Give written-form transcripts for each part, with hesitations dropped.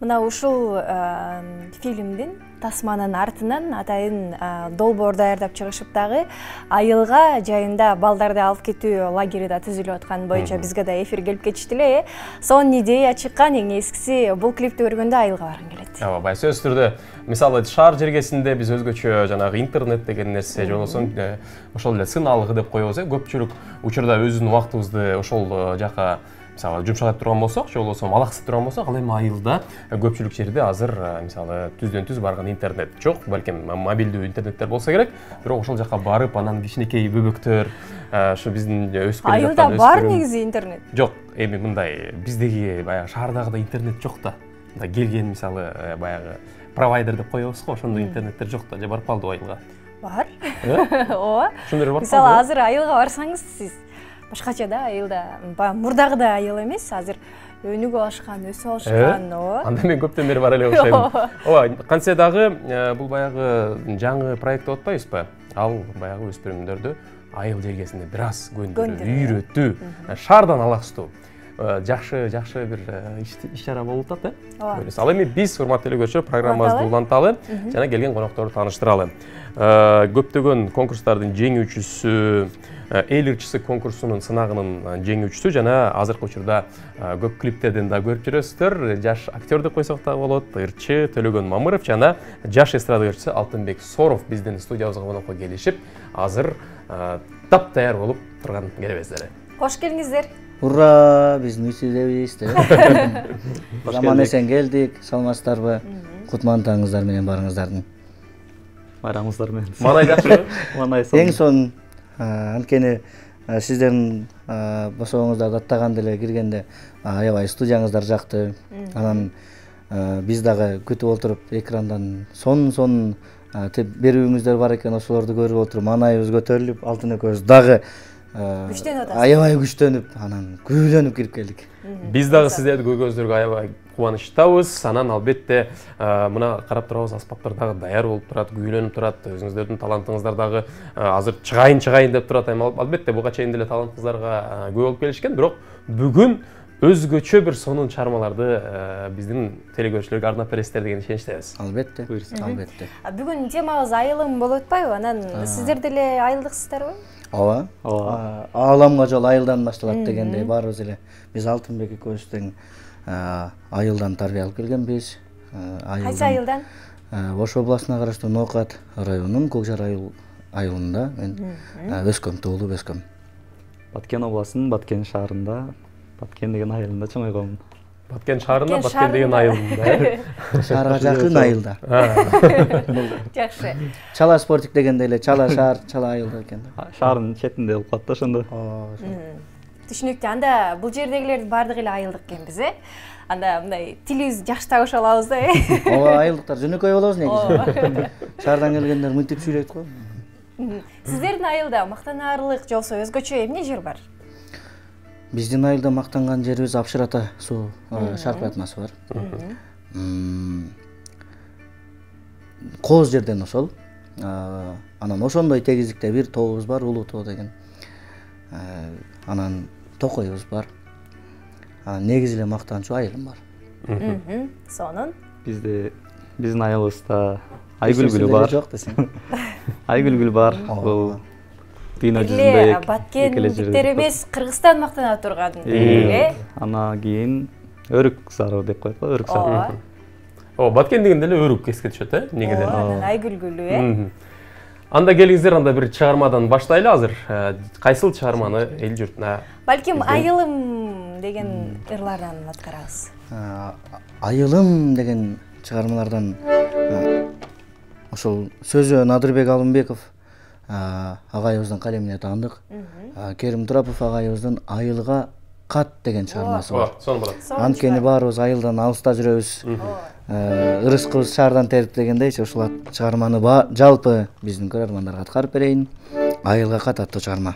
Мына ушул фильмдин тасманын артынан атайын долбоор даярдап чыгышып дагы айылга жайында балдарды алып кетүү лагери да түзүлүп аткан боюнча бизге да эфир келип кетиштү эле. Сонун идея чыккан, эң эскиси бул клипти көргөндө айылга баргым келет. Ооба, бай сөзсүз түрдө мисалы шаар жергесинде биз өзгөчө жанагы интернет деген нерсе же болбосо ошол эле сын алгы деп коебуз. Көпчүлүк учурда өзүбүздүн убактыбызды ошол жака мисалы жумшатып турган болсок, же болбосо алаксытып турган болсок, ал эми айылда көпчүлүк жерде азыр мисалы түздөн түз барган интернет жок, балким мобилдүү интернеттер болсо керек, бирок ошол жака барып, анан кичинекей бөбөктөр, ушу биздин өсүп келе Айылда жаткан бар негизи интернет. Жок, эми мындай биздеги баягы шаардагыдай интернет жок да. Мындай келген мисалы баягы провайдер деп коебуз го, ошондой интернеттер жок да, же барып калды айылга. Бар. Ооба. Ошондой барып калды. Мисалы азыр айылга барсаңыз, сиз башкача да айылда, мурдагыдай айыл эмес, азыр өнүгүп алышкан, өсүп алышкан, ооба. Анда мен көптөн бери бара эле окшойм. Ооба, кантсе дагы бул баягы жаңы проект деп атпайбызбы? Ал баягы өспүрүмдөрдү айыл жергесинде бир аз көндүрүү, үйрөтүү, шаардан алаксытуу. Жакшы бир иш-чара болуп атат, Ооба. Ал эми биз урматтуу көрүүчүлөр программабызды уланталы жана келген конокторду тааныштыралы. Көптөгөн конкурстардын жеңүүчүсү, эл ырчысы конкурсунун сынагынын жеңүүчүсү жана азыркы учурда көп клиптерден да көрүп жүрөсүздөр. Жаш актер деп койсок да болот, ырчы Төлөгөн Мамыров жана жаш эстрада ырчысы Алтынбек Соров биздин студиябызга конокко келишип, азыр таптаяр болуп турган келебездер. Кош келиңиздер. Ура, биздин үйдебиз. Заман эсен келдик, саламатсыздарбы? Кутман таңыңыздар менен барыңыздардын. Байрамыңыздар менен. Манай жакшыбы? Манай Эң сонун анткени сиздердин босогуңуздарды аттаган деле киргенде аябай студияңыздар жакты. Анан биз дагы күтүп отуруп экрандан сонун берүүңүздөр бар экен, ошолорду көрүп отуруп маанайыбыз көтөрүлүп, алтын экөөбүз дагы Күчтөнүп атасыз. аябай күчтөнүп, анан күйүлөнүп кирип келдик. Биз дагы сиздерди көргөнүзгө аябай кубанычтабыз. Анан албетте мына карап турабыз, аспаптар дагы даяр болуп турат, күйүлөнүп турат. Өзүңүздөрдүн талантыңыздар дагы азыр чыгайын деп турат. Албетте буга чейин деле таланттыңыздарга көп болуп келишкен, бирок бүгүн өзгөчө бир сонун чармаларды биздин телекөрүүчүлөргө арнап бересиздер деген ишеничтебиз. Албетте, албетте. Бүгүн темабыз айылым болуп атпайбы? Анан сиздер деле айылдыксыздарбы? Ооба. Ааламга жол айылдан башталат дегендей баарыбыз эле биз Алтынбек экөөбүз тең айылдан тарбия алып келгенбиз. Кайсы айылдан? Ош областына караштуу Ноокат районунун Көкжар айылында мен өскөм, туулуп өскөм. Баткен областынын Баткен шаарында, Баткен деген айылында чоңойгом. Баткен шаарында, Баткен деген айылында. Шаарга жакын айылда. Жакшы. Чала спортик дегенде эле Чала шаар, Чала айылда экен. Шаардын четинде болуп калат да ошондо. Түшүнүктүү. Анда бул жердегилердин баардыгы эле айылдык экенбиз, Анда мындай тилибиз жакшы табыша алабыз да, Ооба, айылдыктар жөнөкөй болобуз негизи. Шаардан келгендер мынтип сүйлөйт го. Сиздердин айылда мактанаарлык же болбосо өзгөчө эмне жер бар? Биздин айылда мактанган жерибиз Апшырата суу шаркыратмасы бар. Кооз жерден ошол. Анан ошондой тегиздикте бир тообуз бар, Улуу тоо деген. Анан токойубуз бар. Негизи эле мактанчу айылым бар. Сонун. Биздин айылыбызда айгүл бар. Жок десең. Айгүл бар. Бул дүйнө жүзүндө Баткендиктер эмес, Кыргызстан мактана турган. Анан кийин өрүк сары деп коет го, өрүк сары. Баткен дегенде эле өрүк эске түшөт, негеден. Анан айгүл. Анда келиңиздер, анда бир чыгармадан баштайлы азыр. Кайсыл чыгарманы эл журтуна? Балким айылым деген ырлардан аткарабыз. Айылым деген чыгармалардан ошол сөзү Надырбек Алымбеков агайыбыздын калемине таандык. Керим Турапов агайыбыздын Айылга кат деген чыгармасы бар. Анткени баарыбыз айылдан алыста жүрөбүз. Ырыскыбыз шаардан терип дегендейчи, ушул чыгарманы жалпы биздин көрөрмандарга аткарып берейин. Айылга кат аттуу чыгарма.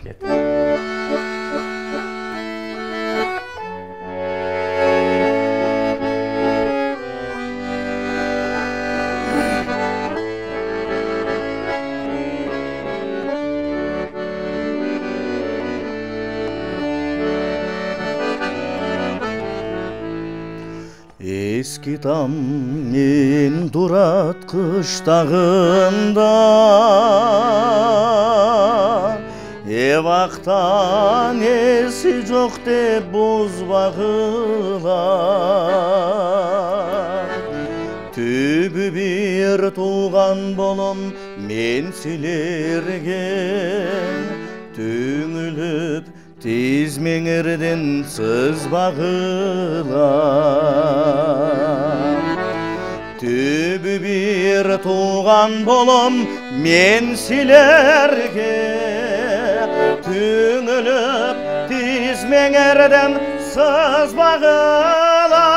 Никитам мен турат кыштагында Эвактан эси жок деп бузбагыла Түбү бир тууган болом мен силерге Түңүлүп тизмеңерден сызбагыла Түбү бир тууган болом мен силерге Түңүлүп тизмеңерден сызбагыла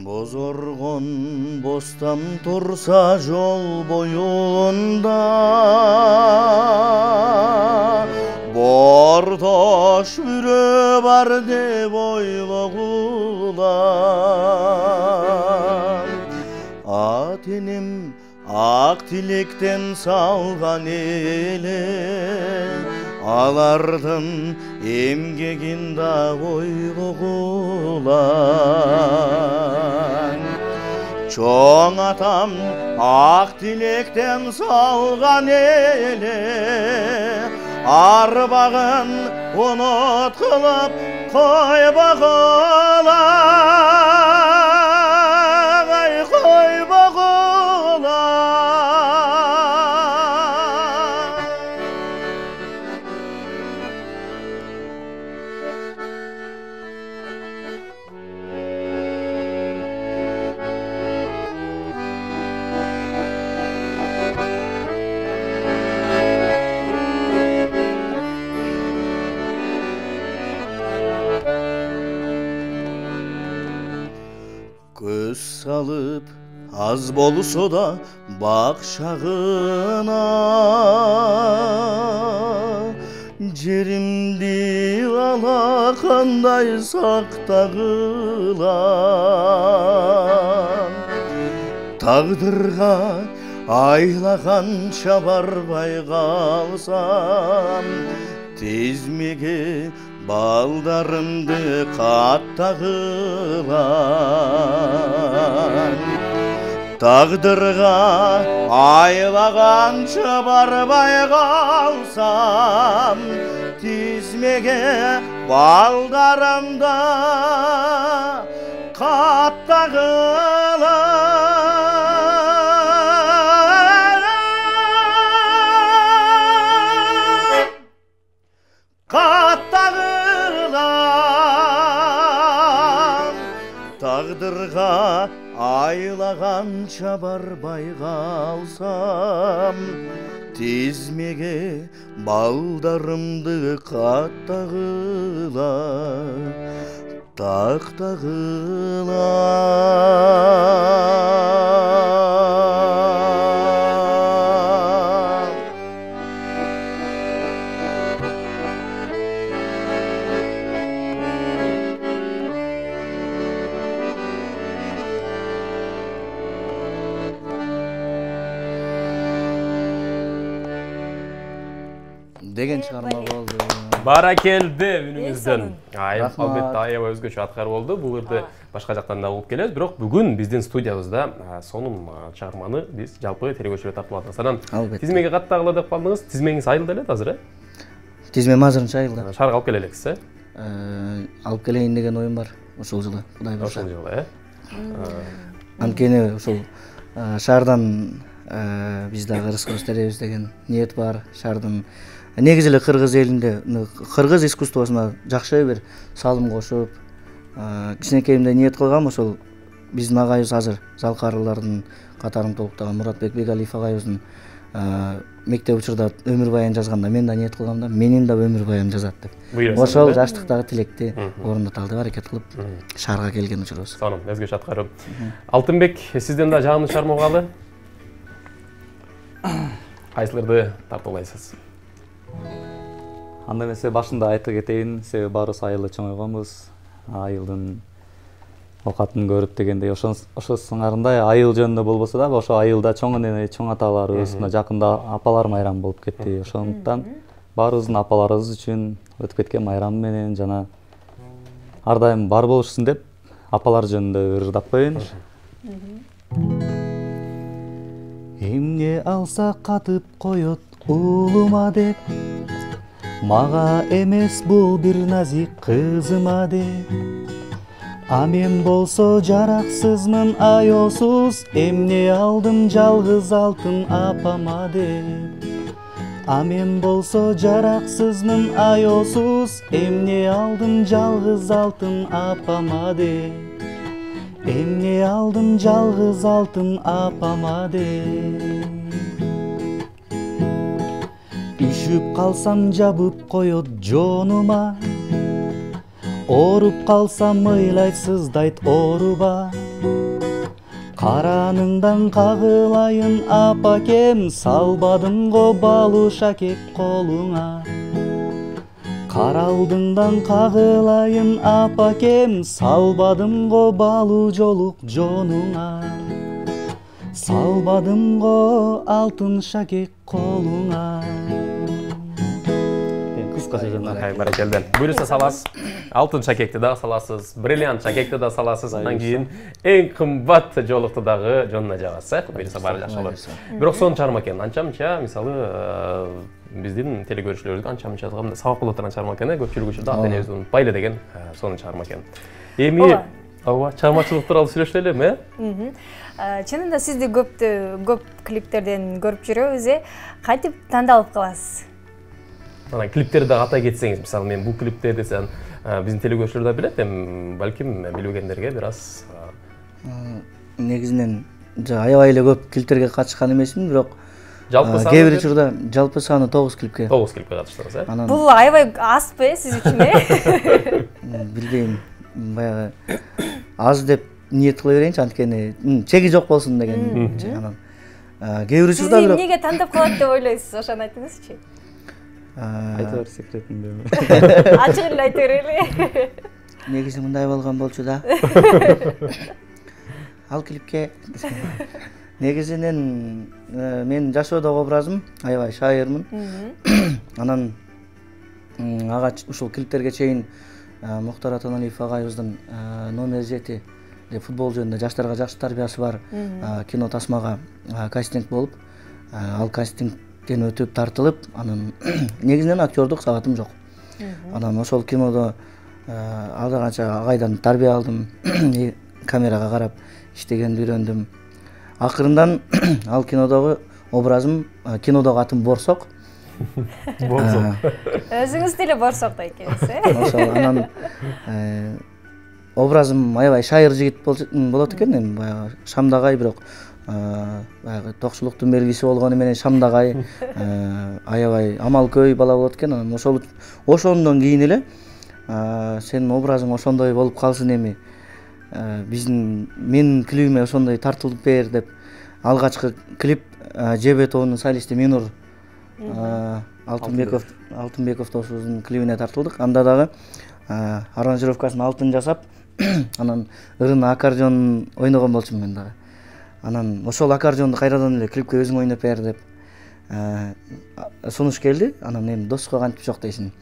Бозоргон бостам турса жол боюнда Бордош бүрө бар деп ойлогула Атенем ак тилектен салган эле Алардын эмгегин да ойлогула Чоң атам ак тилектен салган эле Арбагын унут кылып койбогула Көз салып аз болсо да бакшагына Жеримди алакандай сактагыла Тагдырга айлаганча барбай калсам Тизмеге балдарымды каттагыла Тагдырга айлаганча барбай калсам Тизмеге балдарымды каттагыла Тагдырга айлаганча барбай калсам Тизмеге балдарымды каттагыла Тактагыла деген чыгарма болду. Баракелди үнүңүздөн. Албетте аябай өзгөчө аткар болду. Бул жерде башка жактан да угуп келебиз, бирок бүгүн биздин студиябызда сонун чыгарманы биз жалпы телегөчүрө тартып алдык. Анан тизмеге каттагыла деп калдыңыз. Тизмеңиз айылда эле азыр, Тизмем азырынча айылда. Шаарга алып келе элексиз, Алып келейин деген оюм бар ушул жылы. Кудай буйрса. Ошол жылы, Анткени ушул шаардан биз дагы ырыс теребиз деген ниет бар. Шаардын негизи эле кыргыз элинде, кыргыз искусствосуна жакшы бир салым кошуп, кичинекейимде ниет кылгам. Ошол биздин агайыбыз азыр Залкарылардын катарын толуктаган Муратбек Бегалиев агайыбыздын мектеп учурда өмүр баян жазганда мен да ниет кылгам да, менин да өмүр баян жазат деп. Ошол жаштыктагы тилекти орундаталы деп аракет кылып шаарга келген учурубуз. Сонун, өзгөчө аткарып. Алтынбек, сизден да жагымдуу чыгарма калды. Кайсыларды тартуулайсыз? Анда эмесе башында айтып кетейин, себеби баарыбыз айылда чоңойгонбуз. Айылдын окатын көрүп дегендей ошо сыңарындай айыл жөнүндө болбосо дагы ошо айылда чоң эне чоң аталарыбыз мына жакында апалар майрамы болуп кетти. Ошондуктан баарыбыздын апаларыбыз үчүн өтүп кеткен майрам менен жана ар дайым бар болушсун деп апалар жөнүндө ырдап коеюн. Эмне алса катып коет уулума деп, мага эмес бул бир назик кызыма деп. А мен болсо жараксызмын аёсуз, эмне алдым жалгыз алтын апама деп. А мен болсо жараксызмын аёсуз, эмне алдым жалгыз алтын апама деп. Эмне алдым жалгыз алтын апама деп. Үшүп калсам жабып коет жонума, ооруп калсам ыйлайт сыздайт ооруба. Караныңдан кагылайын апакем, салбадым го балу шакек колуңа. Каралдыңдан кагылайын апакем, салбадым го балу жолук жонуңа. Салбадым го алтын шакек колуңа. Баракелден. Буюрса саласыз, алтын шакекти да саласыз, бриллиант шакекти да саласыз, андан кийин эң кымбат жолукту дагы жонуна жагасыз. Буюрса баары жакшы болот. Бирок сонун чыгарма экен. Анча-мынча, мисалы, биздин телекөрүүчүлөрүбүзгө анча-мынча сабак болуп турган чыгарма экен, көпчүлүк үчүн ата энебиз унутпайлы деген сонун чыгарма экен. Эми ооба, чыгармачылык тууралуу сүйлөшүп элем, Чынында сизди көп клиптерден көрүп жүрөбүз, кантип тандалып каласыз? Анан клиптерди дагы атай кетсеңиз, мисалы мен бул клипте десем, биздин телекөрүүчүлөр да билет, балким билбегендерге бир аз. Негизинен аябай эле көп клиптерге катышкан эмесмин, бирок жалпы саны кээ бир учурда жалпы саны 9 клипке. 9 клипке катыштыңыз, Бул аябай азбы сиз үчүн, Билбейм, баягы аз деп ниет кыла берейинчи, анткени чеги жок болсун деген. Анан кээ бир учурда бирок эмнеге тандап калат деп ойлойсуз, ошону айтыңызчы. Айта бер секретиндеби? Ачык эле айта берели. Негизи мындай болгон болчу да. Ал клипке негизинен мен жашоодогу образым аябай шайырмын. Анан ага ушул клиптерге чейин Мухтар Атаналиев агайыбыздын номер 7 деп футбол жөнүндө жаштарга жакшы тарбиясы бар кино тасмага кастинг болуп, ал кастингден өтүп тартылып, анан негизинен актёрдук сабатым жок. Анан ошол кинодо алда канча агайдан тарбия алдым, камерага карап иштегенди үйрөндүм. Акырындан ал кинодогу образым, кинодогу атым Борсок. Өзүңүз деле борсокто экенсиз, Ошол анан образым аябай шайыр жигит болот экен, баягы Шамдагай, бирок баягы токчулуктун белгиси болгону менен Шамдагай аябай амалкөй бала болот экен. Анан ошондон кийин эле сенин образың ошондой болуп калсын, эми менин клибиме ошондой тартылып бер деп алгачкы клип ЖБ тобунун солисти Минур Алтынбеков досубуздун клибине тартылдык. Анда дагы аранжировкасын алтын жасап, анан ырын аккордеон ойногон болчумун мен дагы. Анан ошол аккордеонду кайрадан эле клипке өзүң ойноп бер деп сунуш келди. Анан эми доско кантип жок дейсиң,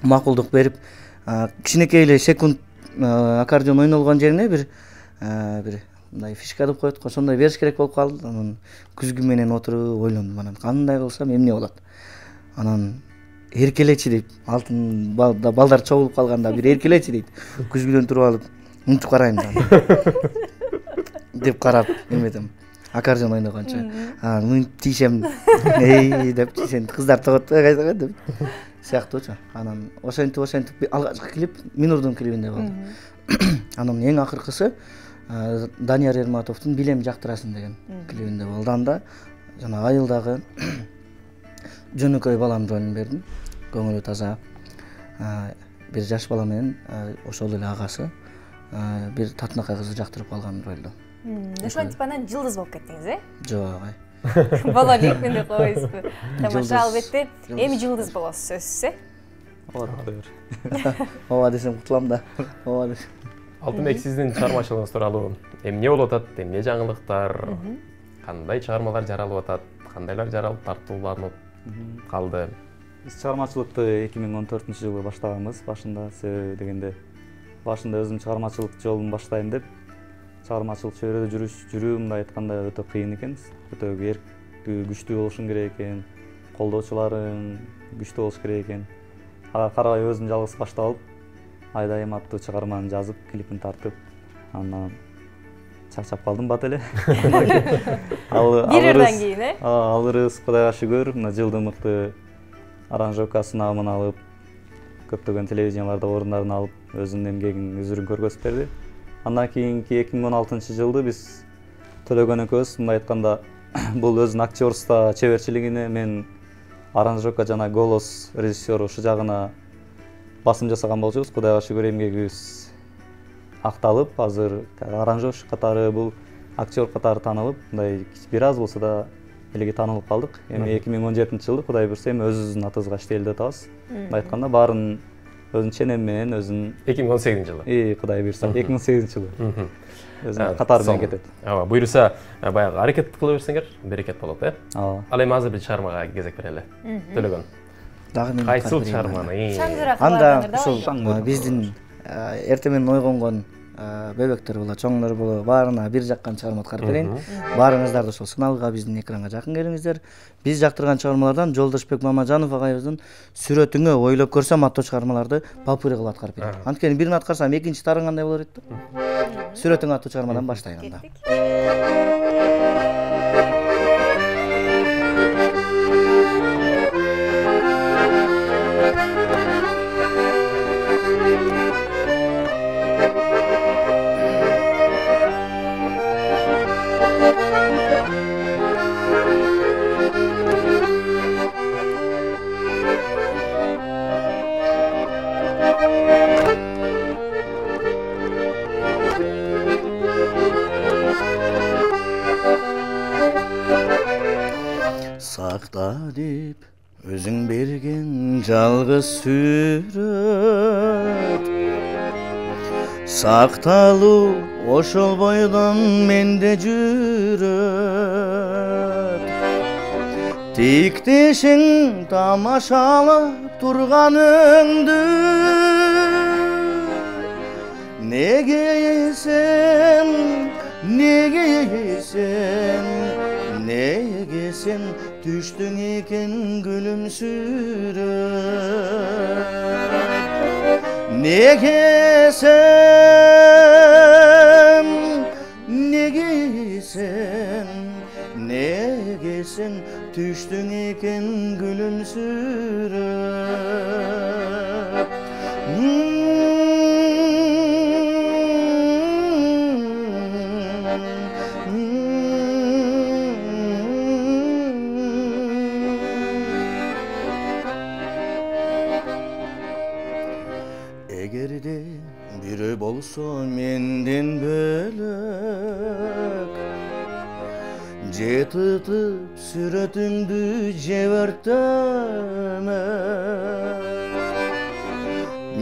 макулдук берип, кичинекей эле секунд аккордеон ойнолгон жерине бир мындай фишка деп коет го, ошондой бериш керек болуп калды. Анан күзгү менен отуруп ойлондум, анан кандай кылсам эмне болот. Анан эркелечи дейт, алтын балдар чогулуп калганда бир эркелечи дейт. Күзгүдөн туруп алып, мынтип карайм деп карап эметем. Аккордеон ойногончо. Мынтип тиешем, деп сен кыздар тогот кайсыга деп сыяктуучу. Анан ошентип алгачкы клип Минурдун клибинде болду. Анан эң акыркысы Данияр Эрматовдун Билем жактырасың деген клибинде болду. Анда жана айылдагы жөнөкөй баланын ролун бердим. Көңүлү таза бир жаш бала менен ошол эле агасы бир татынакай кызды жактырып калган ролду. Ошентип анан жылдыз болуп кеттиңиз, Жок, Бала элек деп коесузбу? Тамаша, албетте. Эми жылдыз болосуз, сөзсүз, Ооба, ооба десем кутулам да. Ооба десем. Алтынбек, сиздин чыгармачылыгыңыз тууралуу эмне болуп атат, эмне жаңылыктар, кандай чыгармалар жаралып атат, кандайлар жаралып тартууланып калды? Биз чыгармачылыкты 2014-жылы баштаганбыз. Башында себеби дегенде башында өзүм чыгармачылык жолун баштайм деп чыгармачылык чөйрөдө жүрүү мындай айтканда өтө кыйын экен. Өтө эрктүү, күчтүү болушуң керек экен. Колдоочуларың күчтүү болуш керек экен. Ага карабай өзүм жалгыз баштап алып, Айдайым аттуу чыгарманы жазып, клипин тартып, анан чарчап калдым бат эле. Бирерден кийин, алырыз Кудайга шүгүр, мына жылдын мыкты аранжировка сынабын алып, көптөгөн телевизияларда орундарын алып, өзүнүн эмгегин үзүрүн көргөзүп берди. Андан кийинки 2016-жылды биз Төлөгөн экөөбүз мындай айтканда бул өзүнүн актёрство чеберчилигине, мен аранжировка жана голос режиссеру ушу жагына басым жасаган болчубуз. Кудайга шүгүр эмгегибиз акталып, азыр аранжировщик катары, бул актер катары таанылып, мындай бир аз болсо да элге таанылып калдык. Эми 2017-жылды Кудай буйрса эми өзүбүздүн атыбызга иштелди атабыз. Мындай айтканда баарын өзүнүн ченеми менен, өзүнүн 2018-жылы. Кудай буйрса 2018-жылы. Өзүнүн катары менен кетет. Ооба, буйрса баягы аракет кыла берсеңер, берекет болот, Ооба. Ал эми азыр бир чыгармага кезек берели. Төлөгөн. Дагы мен Кайсыл чыгарманы? Анда ушул биздин эртең менен ойгонгон бөбөктөр боло, чоңдор боло, баарына бир жаккан чыгарма аткарып берейин. Баарыңыздар да ошол сыналга биздин экранга жакын келиңиздер. Биз жактырган чыгармалардан Жолдошбек Мамажанов агайыбыздын Сүрөтүңө ойлоп көрсөм аттуу чыгармаларды папыры кылып аткарып берет. Анткени бирин аткарсам экинчи тарын кандай болор дейт да. Сүрөтүң аттуу чыгармадан баштайын анда. Сакта деп өзүң берген жалгыз сүрөт, сакталуу ошол бойдон менде жүрөт. Тиктешиң тамашалап турганыңды, неге сен, неге сен түштүң экен күлүмсүрөп. Неге сен түштүң экен күлүмсүрөп. Эгерде бирөө болсо менден бөлөк, жетитип сүрөтүңдү жебөртөмө.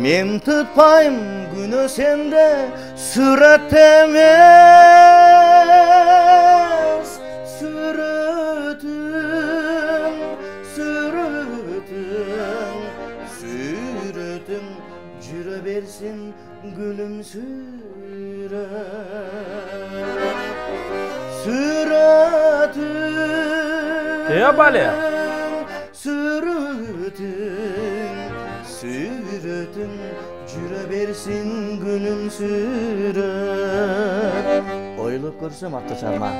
Мен тытпайм күнөө сенде сүрөт эмес, сүрөтүң жүрө берсин күлүмсүрөп. Сүрөтүң жүрө берсин күлүмсүрөп. Ойлоп көрсөм аттуу чыгарма.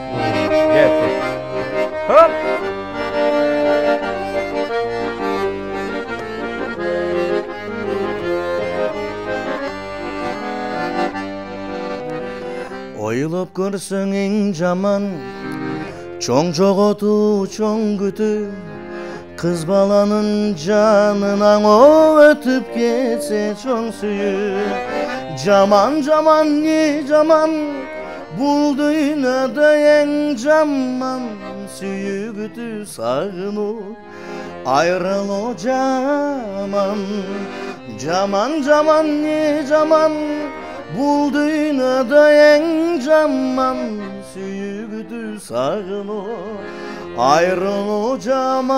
Ойлоп көрсөң эң жаман, чоң жоготуу, чоң күтүү, кыз баланын жанынан өтүп кетсе чоң сүйүү. Жаман, не жаман, бул дүйнөдө эң жаман, сүйүү күтүү, сагынуу, айрылуу жаман. Жаман, не жаман, бул дүйнөдө dünyada en jamman süygüdü sağını ayrılacağım.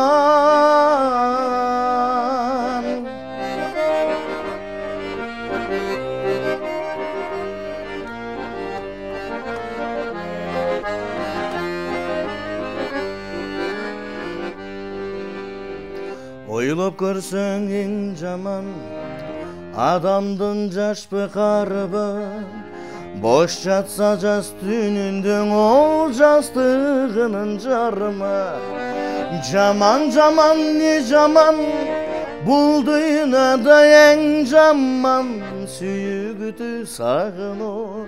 Ойлоп көрсөң эң жаман адамдын жашпы карыбы, бош жатса жас түнүндөң ол жастыгынын жарымы. Жаман жаман не жаман, бул дүйнөдө эң жаман сүйгүтү сагынуу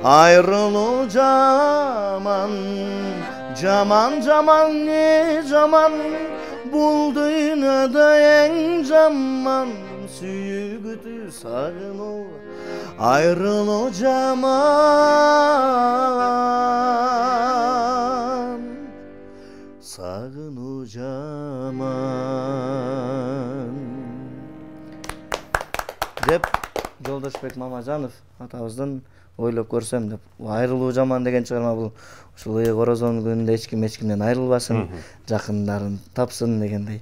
айрылуу жаман. Жаман жаман не жаман, бул дүйнөдө эң жаман сүйгүтү сагынуу айрылуу жаман. Сагынуу жаман деп Жолдошбек Мамажанов атабыздын ойлоп көрсөм деп айрылуу жаман деген чыгарма. Бул ушул Корозон күнүндө эч кимден айрылбасын, жакындарын тапсын дегендей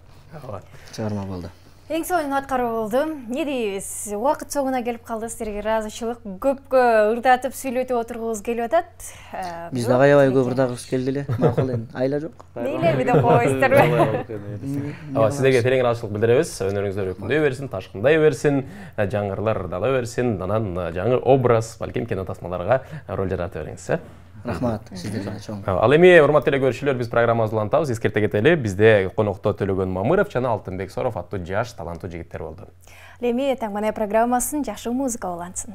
чыгарма болду. Эң сонун аткаруу болду. Не дейбиз? Убакыт соңуна келип калды. Сиздерге ыраазычылык. Көпкө ырдатып сүйлөтүп отургубуз келип атат. Биз да аябай көп ырдагыбыз келди эле. Макул эми. Айла жок. Мейли деп койсуздарбы? Сиздерге терең ыраазычылык билдиребиз. Өнөрүңүздөр өркүндөй берсин, ташкындай берсин, жаңырлар ырдала берсин, анан жаңы образ, балким кино тасмаларга роль жарата бериңиз. Рахмат сиздерге чоң. Ал эми урматтуу телекөрүүчүлөр, биз программабызды улантабыз. Эскерте кетели, бизде конокто Төлөгөн Мамыров жана Алтынбек Соров аттуу жаш таланттуу жигиттер болду. Эми таңманай программасын жакшы музыка улансын.